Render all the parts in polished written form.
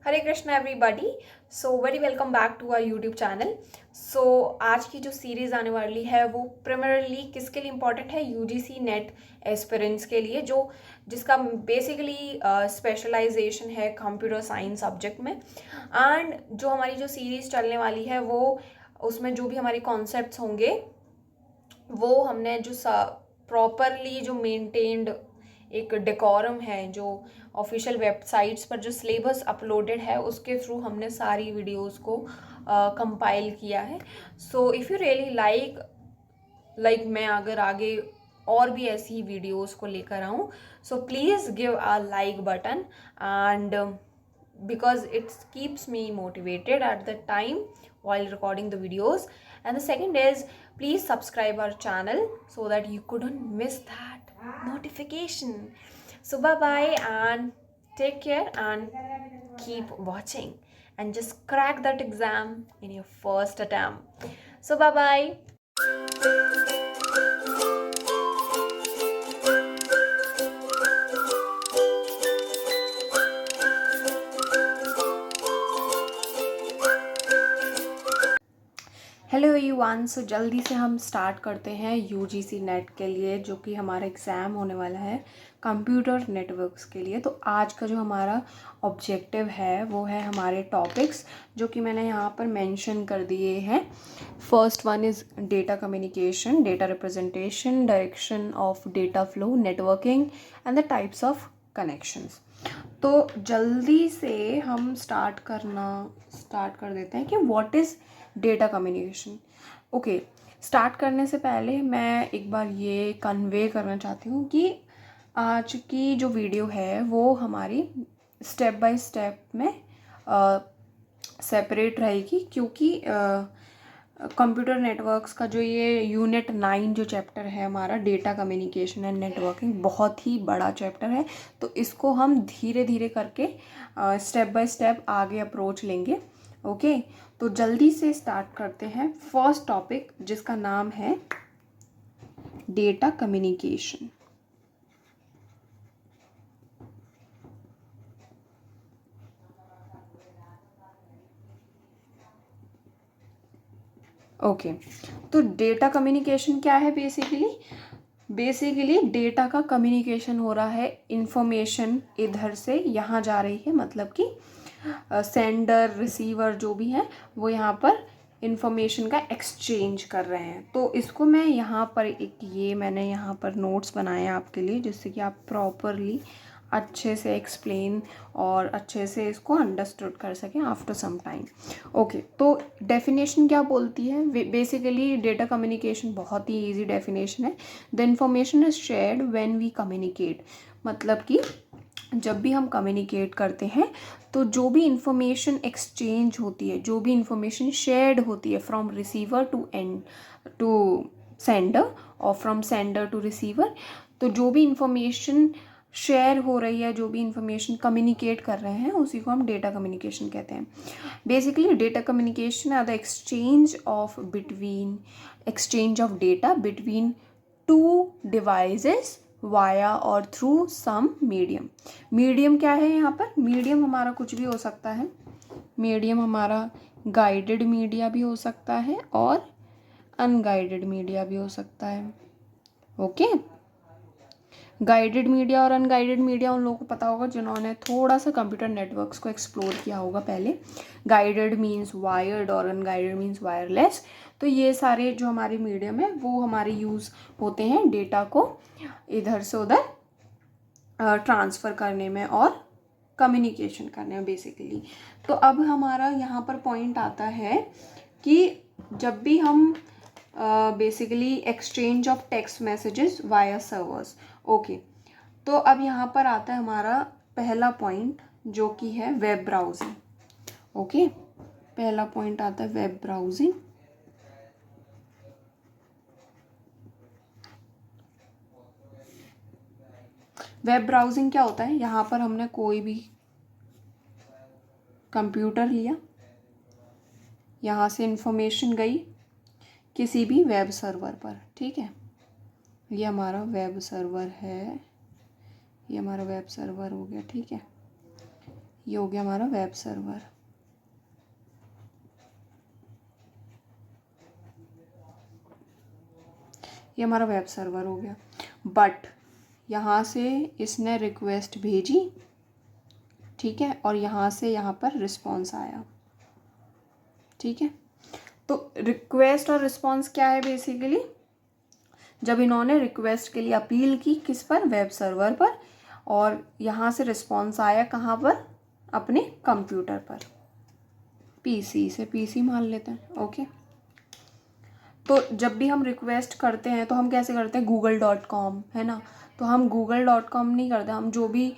Hare Krishna everybody. So very welcome back to our YouTube channel. So आज की जो series आने वाली है वो प्राइमरली किसके लिए इम्पॉर्टेंट है, यूजीसी नेट एस्पिरेंट्स के लिए, जिसका बेसिकली स्पेशलाइजेशन है कंप्यूटर साइंस सब्जेक्ट में। एंड जो हमारी जो सीरीज़ चलने वाली है वो उसमें जो भी हमारे कॉन्सेप्ट्स होंगे वो हमने जो प्रॉपरली जो मेंटेन्ड एक डेकोरम है, जो ऑफिशियल वेबसाइट्स पर जो सिलेबस अपलोडेड है उसके थ्रू हमने सारी वीडियोस को कंपाइल किया है। So if you really like मैं अगर आगे और भी ऐसी ही वीडियोस को लेकर आऊँ, so please give a like button and because it keeps me motivated at the time while recording the videos. And the second is, please subscribe our channel so that you couldn't miss that notification. So bye bye and take care and keep watching and just crack that exam in your first attempt. So bye bye. Hello everyone. So जल्दी से हम start करते हैं UGC net के लिए, जो कि हमारा एग्ज़ाम होने वाला है कंप्यूटर नेटवर्क्स के लिए। तो आज का जो हमारा ऑब्जेक्टिव है वो है हमारे टॉपिक्स, जो कि मैंने यहाँ पर मेंशन कर दिए हैं। First one is data communication, data representation, direction of data flow, networking and the types of connections. तो जल्दी से हम स्टार्ट कर देते हैं कि what is data communication. Okay, start करने से पहले मैं एक बार ये कन्वे करना चाहती हूँ कि आज की जो वीडियो है वो हमारी स्टेप बाय स्टेप में सेपरेट रहेगी, क्योंकि कंप्यूटर नेटवर्क्स का जो ये यूनिट 9 जो चैप्टर है हमारा, डेटा कम्युनिकेशन एंड नेटवर्किंग, बहुत ही बड़ा चैप्टर है। तो इसको हम धीरे धीरे करके स्टेप बाय स्टेप आगे अप्रोच लेंगे। ओके, तो जल्दी से स्टार्ट करते हैं फर्स्ट टॉपिक, जिसका नाम है डेटा कम्युनिकेशन। ओके, तो डेटा कम्युनिकेशन क्या है? बेसिकली डेटा का कम्युनिकेशन हो रहा है, इंफॉर्मेशन इधर से यहाँ जा रही है, मतलब कि सेंडर रिसीवर जो भी है वो यहाँ पर इंफॉर्मेशन का एक्सचेंज कर रहे हैं। तो इसको मैं यहाँ पर मैंने यहाँ पर नोट्स बनाए हैं आपके लिए, जिससे कि आप प्रॉपरली अच्छे से एक्सप्लेन और अच्छे से इसको अंडरस्टूड कर सकें आफ्टर सम टाइम। ओके, तो डेफिनेशन क्या बोलती है? बेसिकली डेटा कम्युनिकेशन बहुत ही इजी डेफिनेशन है। The information is shared when we communicate, मतलब कि जब भी हम कम्युनिकेट करते हैं तो जो भी इंफॉर्मेशन एक्सचेंज होती है, जो भी इंफॉर्मेशन शेयर्ड होती है फ्रॉम रिसीवर टू सेंडर और फ्रॉम सेंडर टू रिसीवर, तो जो भी इंफॉर्मेशन शेयर हो रही है, जो भी इंफॉर्मेशन कम्युनिकेट कर रहे हैं, उसी को हम डेटा कम्युनिकेशन कहते हैं। Basically data communication are the exchange of data between two devices via और थ्रू सम मीडियम। मीडियम क्या है यहाँ पर? मीडियम हमारा कुछ भी हो सकता है। मीडियम हमारा गाइडेड मीडिया भी हो सकता है और अनगाइडेड मीडिया भी हो सकता है। ओके, गाइडेड मीडिया और अनगाइडेड मीडिया उन लोगों को पता होगा जिन्होंने थोड़ा सा कंप्यूटर नेटवर्क्स को एक्सप्लोर किया होगा पहले। गाइडेड मीन्स वायर्ड और अनगाइडेड मीन्स वायरलेस। तो ये सारे जो हमारे मीडियम है वो हमारे यूज़ होते हैं डेटा को इधर से उधर ट्रांसफ़र करने में और कम्युनिकेशन करने में बेसिकली। तो अब हमारा यहाँ पर पॉइंट आता है कि जब भी हम basically exchange of text messages via servers. Okay, तो अब यहाँ पर आता है हमारा पहला पॉइंट, जो कि है वेब ब्राउजिंग। ओके, पहला पॉइंट आता है वेब ब्राउजिंग। वेब ब्राउजिंग क्या होता है? यहाँ पर हमने कोई भी कंप्यूटर लिया, यहाँ से इंफॉर्मेशन गई किसी भी वेब सर्वर पर, ठीक है। ये हमारा वेब सर्वर है, ये हमारा वेब सर्वर हो गया, ठीक है। ये हो गया हमारा वेब सर्वर। ये हमारा वेब सर्वर हो गया। बट यहाँ से इसने रिक्वेस्ट भेजी, ठीक है, और यहाँ से यहाँ पर रिस्पॉन्स आया, ठीक है। तो रिक्वेस्ट और रिस्पॉन्स क्या है बेसिकली, जब इन्होंने रिक्वेस्ट के लिए अपील की किस पर, वेब सर्वर पर, और यहाँ से रिस्पॉन्स आया कहाँ पर, अपने कंप्यूटर पर, पीसी से, पीसी मान लेते हैं, ओके। तो जब भी हम रिक्वेस्ट करते हैं तो हम कैसे करते हैं, google.com है ना, तो हम google.com नहीं करते, हम जो भी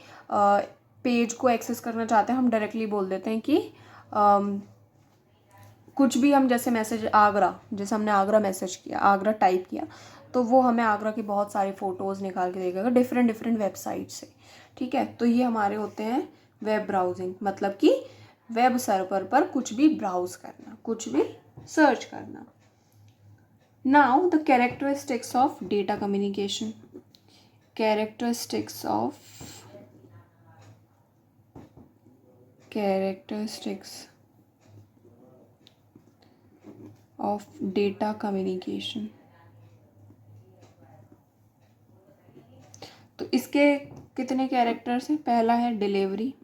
पेज को एक्सेस करना चाहते हैं हम डायरेक्टली बोल देते हैं कि कुछ भी, हम जैसे मैसेज आगरा, जैसे हमने आगरा मैसेज किया, आगरा टाइप किया, तो वो हमें आगरा की बहुत सारी फ़ोटोज़ निकाल के देगा डिफरेंट डिफरेंट वेबसाइट से, ठीक है। तो ये हमारे होते हैं वेब ब्राउजिंग, मतलब कि वेब सर्वर पर कुछ भी ब्राउज करना, कुछ भी सर्च करना। Now the characteristics of data communication, characteristics of data communication. तो इसके कितने कैरेक्टर्स हैं, पहला है डिलीवरी,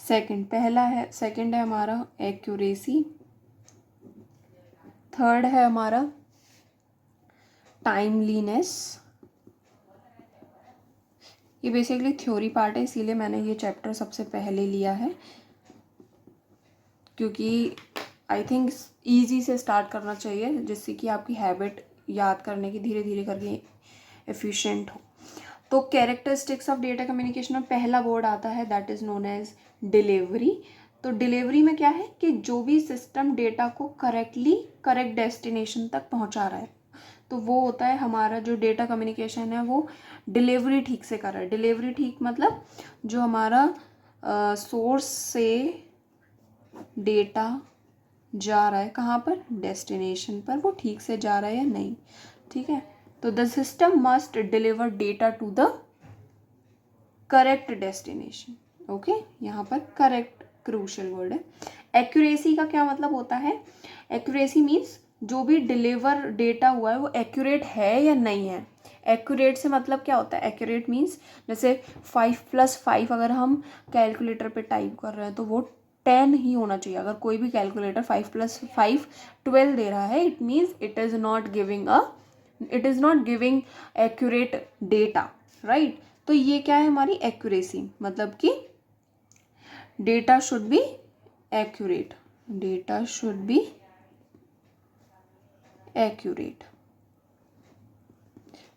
सेकंड है हमारा एक्यूरेसी, थर्ड है हमारा टाइमलीनेस। ये बेसिकली थ्योरी पार्ट है, इसीलिए मैंने ये चैप्टर सबसे पहले लिया है, क्योंकि आई थिंक ईजी से स्टार्ट करना चाहिए, जिससे कि आपकी हैबिट याद करने की धीरे धीरे करके एफिशिएंट हो। तो कैरेक्टरिस्टिक्स ऑफ डेटा कम्युनिकेशन में पहला वर्ड आता है, that is known as delivery. तो डिलीवरी में क्या है कि जो भी सिस्टम डेटा को करेक्ट डेस्टिनेशन तक पहुंचा रहा है, तो वो होता है हमारा जो डेटा कम्युनिकेशन है, वो डिलीवरी ठीक से कर रहा है। डिलीवरी ठीक मतलब जो हमारा सोर्स से डेटा जा रहा है कहाँ पर, डेस्टिनेशन पर, वो ठीक से जा रहा है या नहीं, ठीक है। तो the system must deliver data to the correct destination, okay. यहाँ पर करेक्ट क्रूशियल वर्ड है। एक्यूरेसी का क्या मतलब होता है, एक्यूरेसी मीन्स जो भी डिलीवर डेटा हुआ है वो एक्यूरेट है या नहीं है। एक्यूरेट से मतलब क्या होता है, एक्यूरेट मीन्स जैसे 5+5 अगर हम कैलकुलेटर पे टाइप कर रहे हैं तो वो 10 ही होना चाहिए। अगर कोई भी कैलकुलेटर 5+5 12 दे रहा है, it means it is not giving accurate data, right. तो ये क्या है हमारी एक्यूरेसी, मतलब कि data should be accurate, data should be accurate.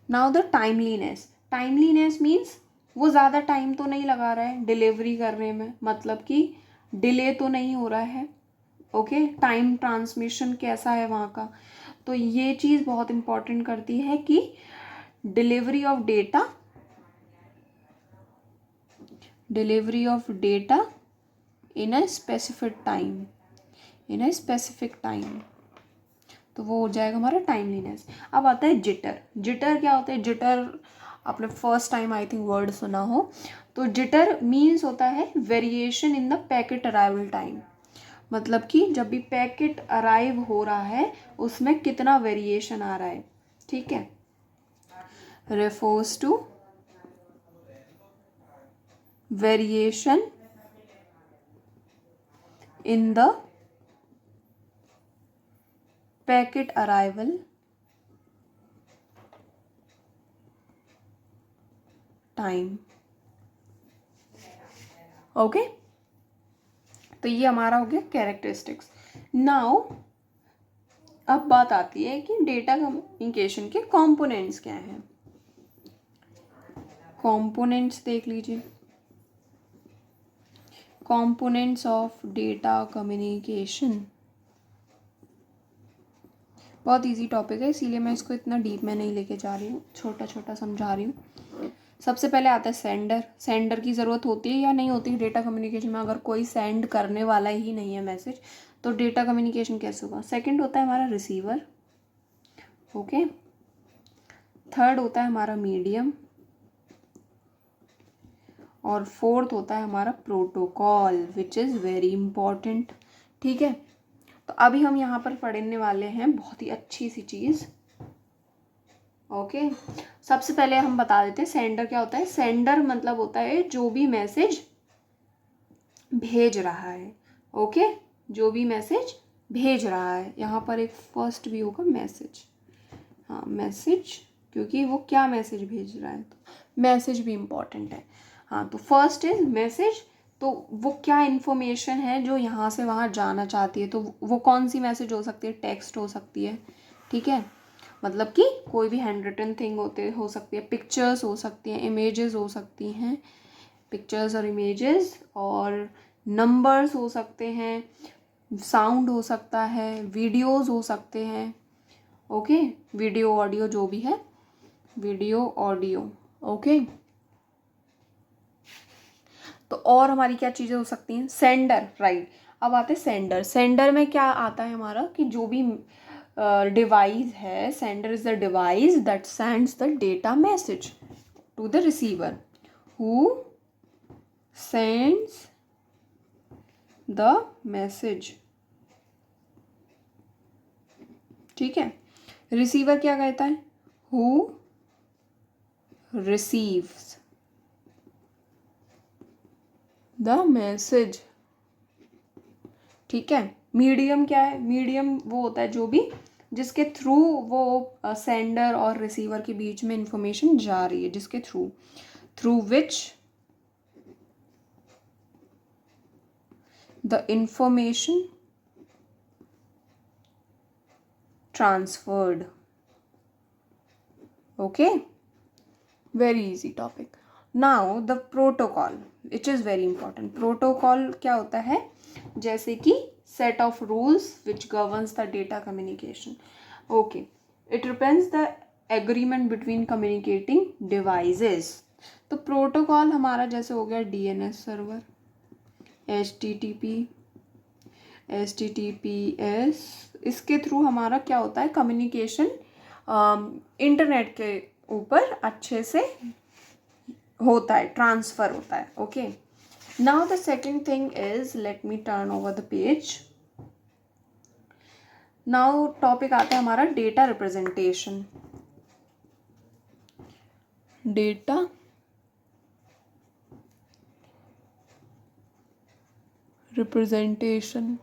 Now the timeliness means वो ज़्यादा टाइम तो नहीं लगा रहा है डिलीवरी करने में, मतलब कि डिले तो नहीं हो रहा है, ओके। टाइम ट्रांसमिशन कैसा है वहाँ का, तो ये चीज़ बहुत इंपॉर्टेंट करती है कि delivery of data in a specific time, तो वो हो जाएगा हमारा टाइमलीनेस। अब आता है जिटर क्या होता है, जिटर आपने first time I think word सुना हो। तो जिटर मीन्स होता है variation in the packet arrival time, मतलब कि जब भी पैकेट अराइव हो रहा है उसमें कितना वेरिएशन आ रहा है, ठीक है। Refers to variation in the packet arrival time, okay. तो ये हमारा हो गया कैरेक्टरिस्टिक्स। नाउ अब बात आती है कि डेटा कम्युनिकेशन के कंपोनेंट्स क्या हैं। कंपोनेंट्स देख लीजिए, कंपोनेंट्स ऑफ डेटा कम्युनिकेशन बहुत इजी टॉपिक है, इसीलिए मैं इसको इतना डीप में नहीं लेके जा रही हूँ, छोटा छोटा समझा रही हूँ। सबसे पहले आता है सेंडर की ज़रूरत होती है या नहीं होती है डेटा कम्युनिकेशन में। अगर कोई सेंड करने वाला ही नहीं है मैसेज, तो डेटा कम्युनिकेशन कैसे होगा। सेकंड होता है हमारा रिसीवर, ओके। थर्ड होता है हमारा मीडियम, और फोर्थ होता है हमारा protocol, which is very important. ठीक है, तो अभी हम यहाँ पर पढ़ने वाले हैं बहुत ही अच्छी सी चीज़। ओके, सबसे पहले हम बता देते हैं सेंडर क्या होता है। सेंडर मतलब होता है जो भी मैसेज भेज रहा है। ओके, जो भी मैसेज भेज रहा है। यहाँ पर एक फर्स्ट भी होगा मैसेज, हाँ मैसेज, क्योंकि वो क्या मैसेज भेज रहा है, तो मैसेज भी इम्पॉर्टेंट है। हाँ, तो फर्स्ट इज मैसेज, तो वो क्या इन्फॉर्मेशन है जो यहाँ से वहाँ जाना चाहती है, तो वो कौन सी मैसेज हो सकती है, टेक्स्ट हो सकती है। ठीक है, मतलब कि कोई भी हैंड रिटन थिंग हो सकती है, पिक्चर्स हो सकती हैं, इमेजेस हो सकती हैं, पिक्चर्स और इमेजेस, और नंबर्स हो सकते हैं, साउंड हो सकता है, वीडियोस हो सकते हैं। ओके, वीडियो ऑडियो जो भी है, वीडियो ऑडियो। ओके, तो और हमारी क्या चीज़ें हो सकती हैं, सेंडर, राइट। अब आते हैं सेंडर। सेंडर में क्या आता है हमारा कि जो भी डिवाइस है, sender is the device that sends the data message to the receiver who sends the message. ठीक है, रिसीवर क्या कहता है, हु रिसीव्स द मैसेज। ठीक है, मीडियम क्या है, मीडियम वो होता है जो भी जिसके थ्रू वो सेंडर और रिसीवर के बीच में इंफॉर्मेशन जा रही है, जिसके through which the information transferred. Okay, very easy topic. Now the protocol, it is very important. Protocol क्या होता है, जैसे कि set of rules which governs the data communication. Okay, it represents the agreement between communicating devices. तो protocol हमारा जैसे हो गया डीएनएस सर्वर, HTTPS, इसके थ्रू हमारा क्या होता है, कम्युनिकेशन इंटरनेट के ऊपर अच्छे से होता है, ट्रांसफ़र होता है। Okay, now the second thing is, let me turn over the page. Now topic आता है हमारा डेटा रिप्रेजेंटेशन। डेटा रिप्रेजेंटेशन,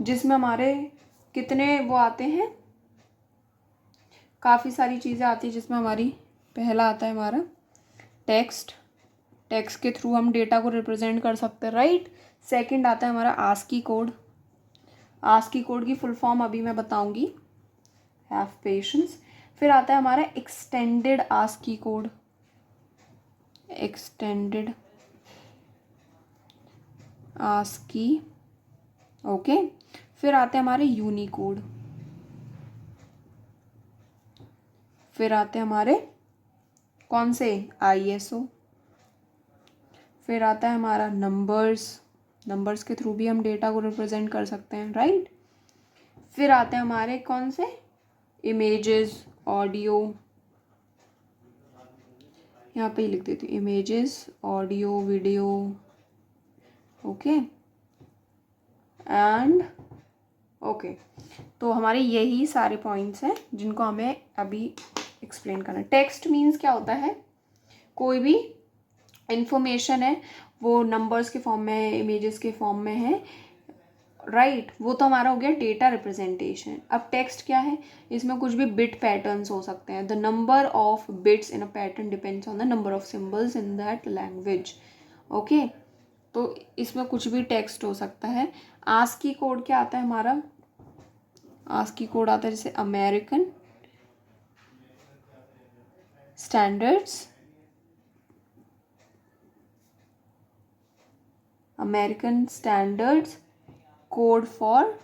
जिसमें हमारे कितने वो आते हैं, काफ़ी सारी चीज़ें आती हैं, जिसमें हमारी पहला आता है हमारा टेक्स्ट, टेक्स्ट के थ्रू हम डेटा को रिप्रेजेंट कर सकते हैं, राइट। सेकंड आता है हमारा आस्की कोड, आस्की कोड की फुल फॉर्म अभी मैं बताऊंगी, हैव पेशेंस। फिर आता है हमारा extended ASCII code, extended ASCII. Okay, फिर आते हैं हमारे यूनिकोड, फिर आते हैं हमारे कौन से, ISO। फिर आता है हमारा नंबर्स, नंबर्स के थ्रू भी हम डेटा को रिप्रेजेंट कर सकते हैं, राइट। फिर आते हैं हमारे कौन से, इमेजेस, ऑडियो, यहाँ पे ही लिख देती हूँ, images, audio, video. Okay, and okay, तो हमारे यही सारे पॉइंट्स हैं जिनको हमें अभी एक्सप्लेन करना है। टेक्स्ट मीन्स क्या होता है, कोई भी इंफॉर्मेशन है वो नंबर्स के फॉर्म में है, इमेजेस के फॉर्म में है, राइट। वो तो हमारा हो गया डेटा रिप्रेजेंटेशन। अब टेक्स्ट क्या है, इसमें कुछ भी बिट पैटर्न्स हो सकते हैं। The number of bits in a pattern depends on the number of symbols in that language. Okay, तो इसमें कुछ भी टेक्स्ट हो सकता है। आस्की कोड क्या आता है हमारा, आस्की कोड आता है जैसे American standards, American standards code for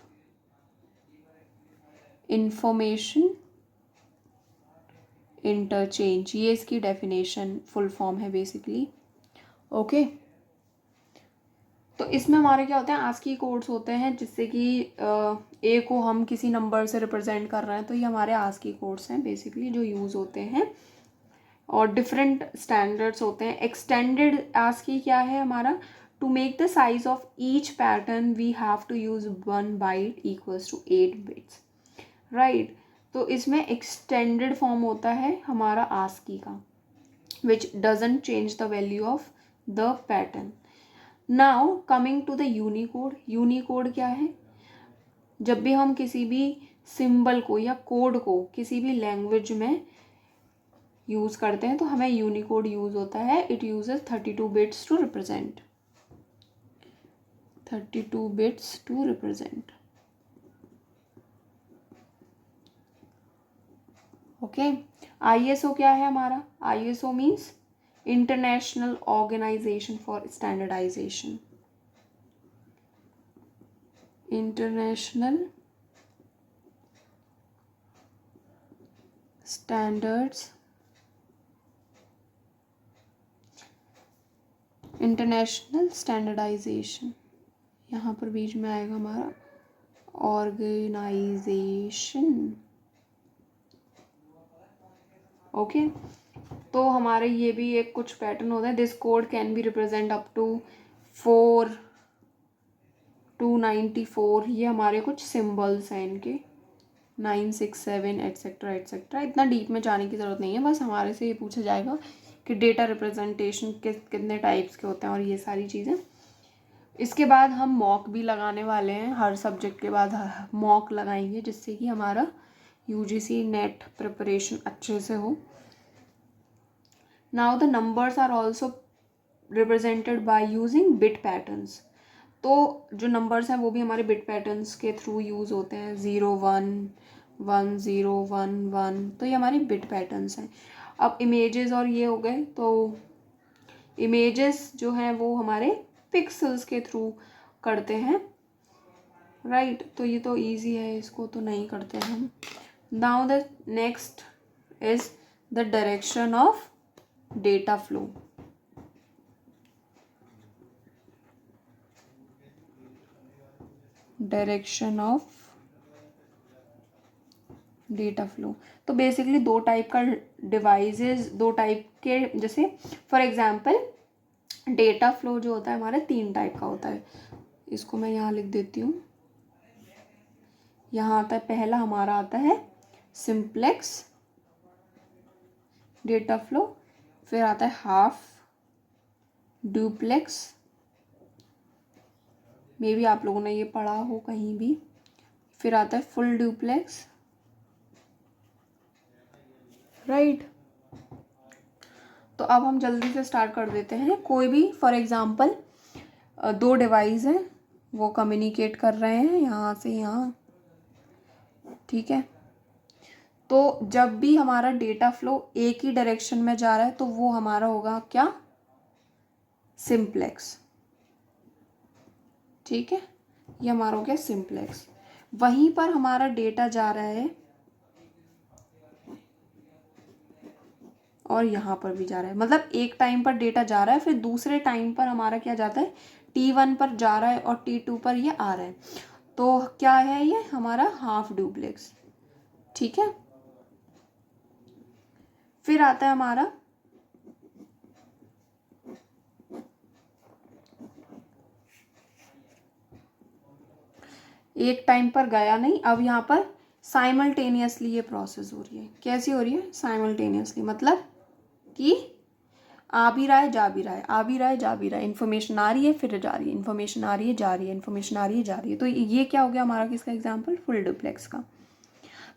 information interchange, ये इसकी डेफिनेशन फुल फॉर्म है बेसिकली। ओके, तो इसमें हमारे क्या होते हैं, आस्की कोड्स होते हैं जिससे कि ए को हम किसी नंबर से रिप्रेजेंट कर रहे हैं, तो ये हमारे आस्की कोड्स हैं बेसिकली जो यूज़ होते हैं, और डिफरेंट स्टैंडर्ड्स होते हैं। एक्सटेंडेड आस्की क्या है हमारा, to make the size of each pattern we have to use 1 byte equals to 8 bits, right. तो इसमें एक्सटेंडेड फॉर्म होता है हमारा आस्की का, which doesn't change the value of the pattern. Now coming to the Unicode. Unicode क्या है, जब भी हम किसी भी सिंबल को या कोड को किसी भी लैंग्वेज में यूज़ करते हैं तो हमें यूनिकोड यूज़ होता है। It uses 32 bits to represent, 32 bits to represent. Okay. ISO क्या है हमारा, ISO means international organization for standardization, international standards, international standardization, यहाँ पर बीच में आएगा हमारा ऑर्गेनाइजेशन। ओके। तो हमारे ये भी एक कुछ पैटर्न होता है। This code can be represent up to 4 294, ये हमारे कुछ सिंबल्स हैं इनके, 967 एट्सेट्रा एट्सेट्रा। इतना डीप में जाने की ज़रूरत नहीं है, बस हमारे से ये पूछा जाएगा कि डेटा रिप्रेजेंटेशन कितने टाइप्स के होते हैं और ये सारी चीज़ें। इसके बाद हम मॉक भी लगाने वाले हैं, हर सब्जेक्ट के बाद मॉक लगाएंगे जिससे कि हमारा यूजीसी नेट प्रिपरेशन अच्छे से हो। Now the numbers are also represented by using bit patterns. तो जो नंबर्स हैं वो भी हमारे बिट पैटर्न्स के थ्रू यूज़ होते हैं, 0 1 1 0 1 1, तो ये हमारे बिट पैटर्न्स हैं। अब इमेजेस और ये हो गए, तो इमेजेस जो हैं वो हमारे पिक्सल्स के थ्रू करते हैं, राइट। तो ये तो इजी है, इसको तो नहीं करते हम। Now the next is the direction of data flow. Direction of data flow, तो बेसिकली दो टाइप का डिवाइसेस, दो टाइप के, जैसे फॉर एग्जांपल डेटा फ्लो जो होता है हमारा 3 टाइप का होता है। इसको मैं यहाँ लिख देती हूँ। यहाँ आता है, पहला हमारा आता है सिंप्लेक्स डेटा फ्लो, फिर आता है हाफ डुप्लेक्स, मे बी आप लोगों ने ये पढ़ा हो कहीं भी, फिर आता है फुल डुप्लेक्स, राइट। तो अब हम जल्दी से स्टार्ट कर देते हैं। कोई भी फॉर एग्जांपल 2 डिवाइस हैं, वो कम्युनिकेट कर रहे हैं यहाँ से यहाँ, ठीक है। तो जब भी हमारा डेटा फ्लो एक ही डायरेक्शन में जा रहा है तो वो हमारा होगा क्या, सिंप्लेक्स, ठीक है। ये हमारा हो गया सिंप्लेक्स। वहीं पर हमारा डेटा जा रहा है और यहाँ पर भी जा रहा है, मतलब एक टाइम पर डेटा जा रहा है, फिर दूसरे टाइम पर हमारा क्या जाता है, T1 पर जा रहा है और T2 पर ये आ रहा है, तो क्या है ये हमारा हाफ डुप्लेक्स, ठीक है। फिर आता है हमारा एक टाइम पर गया नहीं, अब यहाँ पर साइमल्टेनियसली ये प्रोसेस हो रही है। कैसी हो रही है, साइमल्टेनियसली, मतलब कि आ भी रहा है जा भी रहा है, आ भी रहा है जा भी रहा है, इन्फॉर्मेशन आ रही है फिर जा रही है, इन्फॉर्मेशन आ रही है जा रही है, इन्फॉर्मेशन आ रही है जा रही है। तो ये क्या हो गया हमारा किसका एग्जाम्पल, फुल डुप्लेक्स का।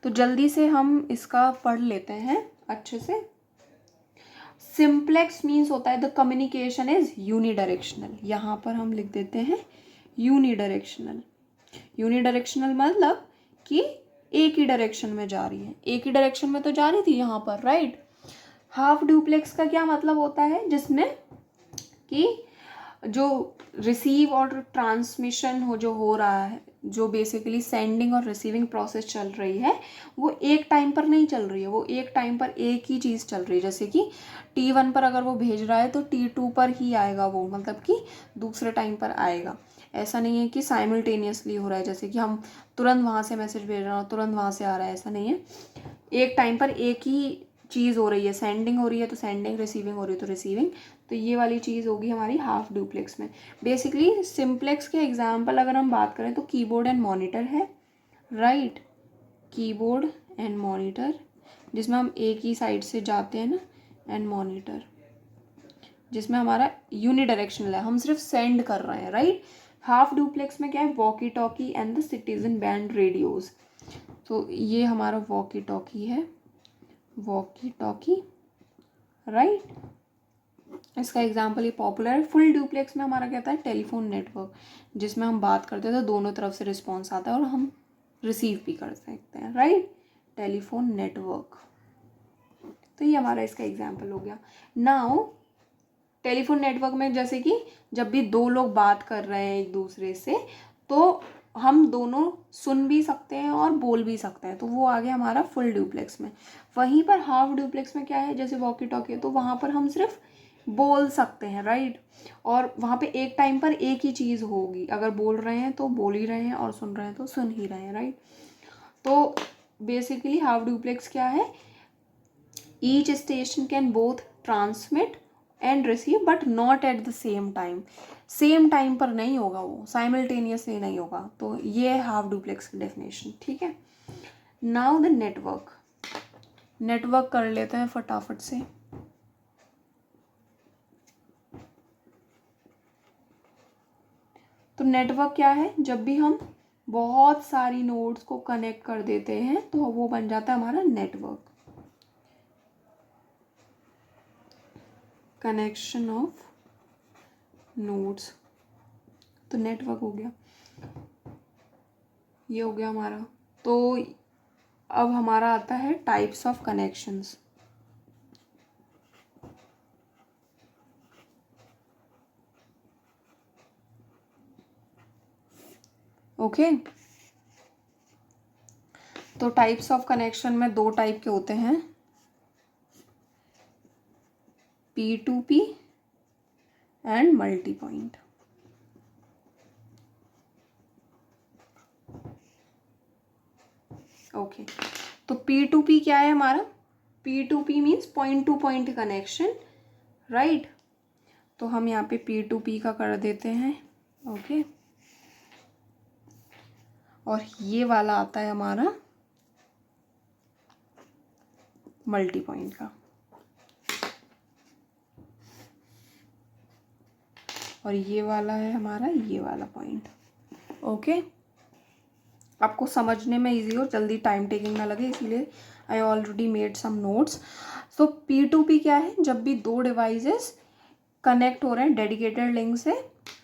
तो जल्दी से हम इसका पढ़ लेते हैं अच्छे से। सिंप्लेक्स मीन्स होता है द कम्युनिकेशन इज यूनिडायरेक्शनल, यहाँ पर हम लिख देते हैं यूनिडायरेक्शनल। यूनिडायरेक्शनल मतलब कि एक ही डायरेक्शन में जा रही है, एक ही डायरेक्शन में तो जा रही थी यहाँ पर, राइट। हाफ डुप्लेक्स का क्या मतलब होता है, जिसमें कि जो रिसीव और ट्रांसमिशन जो हो रहा है, जो बेसिकली सेंडिंग और रिसीविंग प्रोसेस चल रही है, वो एक टाइम पर नहीं चल रही है, वो एक टाइम पर एक ही चीज़ चल रही है। जैसे कि T1 पर अगर वो भेज रहा है तो T2 पर ही आएगा वो, मतलब कि दूसरे टाइम पर आएगा। ऐसा नहीं है कि साइमल्टेनियसली हो रहा है, जैसे कि हम तुरंत वहाँ से मैसेज भेज रहे हो तुरंत वहाँ से आ रहा है, ऐसा नहीं है। एक टाइम पर एक ही चीज़ हो रही है, सेंडिंग हो रही है तो सेंडिंग, रिसीविंग हो रही है तो रिसीविंग। तो ये वाली चीज़ होगी हमारी हाफ डुप्लेक्स में। बेसिकली सिंप्लेक्स के एग्जाम्पल अगर हम बात करें तो कीबोर्ड एंड मॉनिटर है, राइट, कीबोर्ड एंड मॉनिटर, जिसमें हम एक ही साइड से जाते हैं ना, एंड मॉनिटर जिसमें हमारा यूनिडायरेक्शनल है, हम सिर्फ सेंड कर रहे हैं, राइट। हाफ डुप्लेक्स में क्या है, walkie talkie and the citizen band radios. तो ये हमारा वॉकी टॉकी है, वॉकी टॉकी, राइट। इसका एग्जाम्पल ये पॉपुलर है। फुल डुप्लेक्स में हमारा क्या था, टेलीफोन नेटवर्क, जिसमें हम बात करते हैं तो दोनों तरफ से रिस्पॉन्स आता है और हम रिसीव भी कर सकते हैं, राइट, टेलीफोन नेटवर्क। तो ये हमारा इसका एग्जाम्पल हो गया। नाउ टेलीफोन नेटवर्क में जैसे कि जब भी दो लोग बात कर रहे हैं एक दूसरे से तो हम दोनों सुन भी सकते हैं और बोल भी सकते हैं, तो वो आ गया हमारा फुल डुप्लेक्स में। वहीं पर हाफ डुप्लेक्स में क्या है, जैसे वॉकी टॉकी है तो वहाँ पर हम सिर्फ बोल सकते हैं, राइट, और वहाँ पे एक टाइम पर एक ही चीज़ होगी, अगर बोल रहे हैं तो बोल ही रहे हैं और सुन रहे हैं तो सुन ही रहे हैं, राइट। तो बेसिकली हाफ डुप्लेक्स क्या है, each station can both transmit and receive but not at the same time, same time पर नहीं होगा, वो साइमल्टेनियसली नहीं होगा। तो ये है हाफ डुप्लेक्स की डेफिनेशन, ठीक है। नाउ द नेटवर्क, नेटवर्क कर लेते हैं फटाफट से। तो नेटवर्क क्या है, जब भी हम बहुत सारी नोड्स को कनेक्ट कर देते हैं तो वो बन जाता है हमारा नेटवर्क, कनेक्शन ऑफ नोड्स। तो नेटवर्क हो गया, ये हो गया हमारा। तो अब हमारा आता है टाइप्स ऑफ कनेक्शंस। ओके, तो टाइप्स ऑफ कनेक्शन में दो टाइप के होते हैं, P2P and multi point. Okay, तो P2P क्या है हमारा, P2P means point two point connection, right. तो हम यहाँ पे P2P का कर देते हैं, ओके। और ये वाला आता है हमारा मल्टी पॉइंट का, और ये वाला है हमारा ये वाला पॉइंट, ओके। आपको समझने में इजी हो, जल्दी टाइम टेकिंग ना लगे, इसीलिए I already made some notes. So P2P क्या है, जब भी दो डिवाइसेस कनेक्ट हो रहे हैं डेडिकेटेड लिंक से,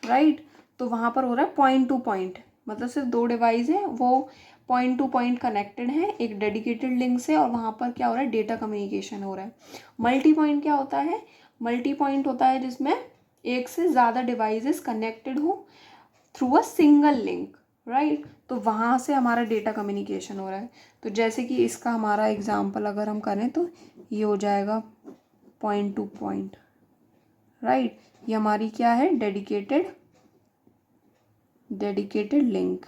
राइट, तो वहाँ पर हो रहा है पॉइंट टू पॉइंट, मतलब सिर्फ दो डिवाइस है वो पॉइंट टू पॉइंट कनेक्टेड है एक डेडिकेटेड लिंक से, और वहाँ पर क्या हो रहा है, डेटा कम्युनिकेशन हो रहा है। मल्टी पॉइंट क्या होता है, मल्टी पॉइंट होता है जिसमें एक से ज़्यादा डिवाइसेस कनेक्टेड हो through a single link, right, तो वहाँ से हमारा डेटा कम्युनिकेशन हो रहा है। तो जैसे कि इसका हमारा एग्जांपल अगर हम करें तो ये हो जाएगा पॉइंट टू पॉइंट, राइट, ये हमारी क्या है, डेडिकेटेड लिंक,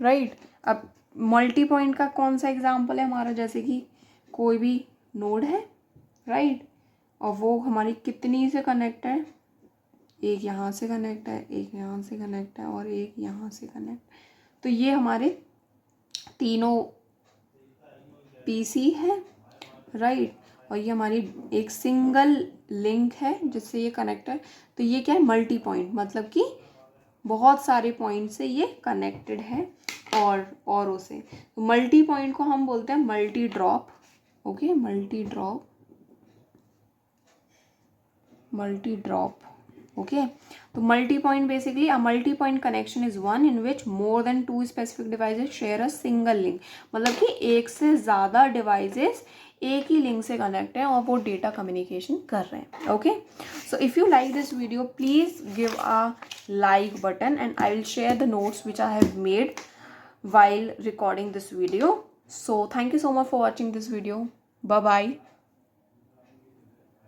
राइट। अब मल्टी पॉइंट का कौन सा एग्जांपल है हमारा, जैसे कि कोई भी नोड है, राइट, और वो हमारी कितनी से कनेक्ट है, एक यहाँ से कनेक्ट है, एक यहाँ से कनेक्ट है और एक यहाँ से कनेक्ट, तो ये हमारे तीनों पीसी है, राइट, और ये हमारी एक सिंगल लिंक है जिससे ये कनेक्ट है। तो ये क्या है, मल्टी पॉइंट, मतलब कि बहुत सारे पॉइंट से ये कनेक्टेड है और से। तो मल्टी पॉइंट को हम बोलते हैं multi drop, okay, multi drop, okay. तो multi point basically a multi point connection is one in which more than two specific devices share a single link, मतलब कि एक से ज़्यादा डिवाइसेस एक ही लिंक से कनेक्ट है और वो डेटा कम्युनिकेशन कर रहे हैं, okay. So if you like this video please give a like button and I will share the notes which I have made while recording this video. So thank you so much for watching this video. Bye bye.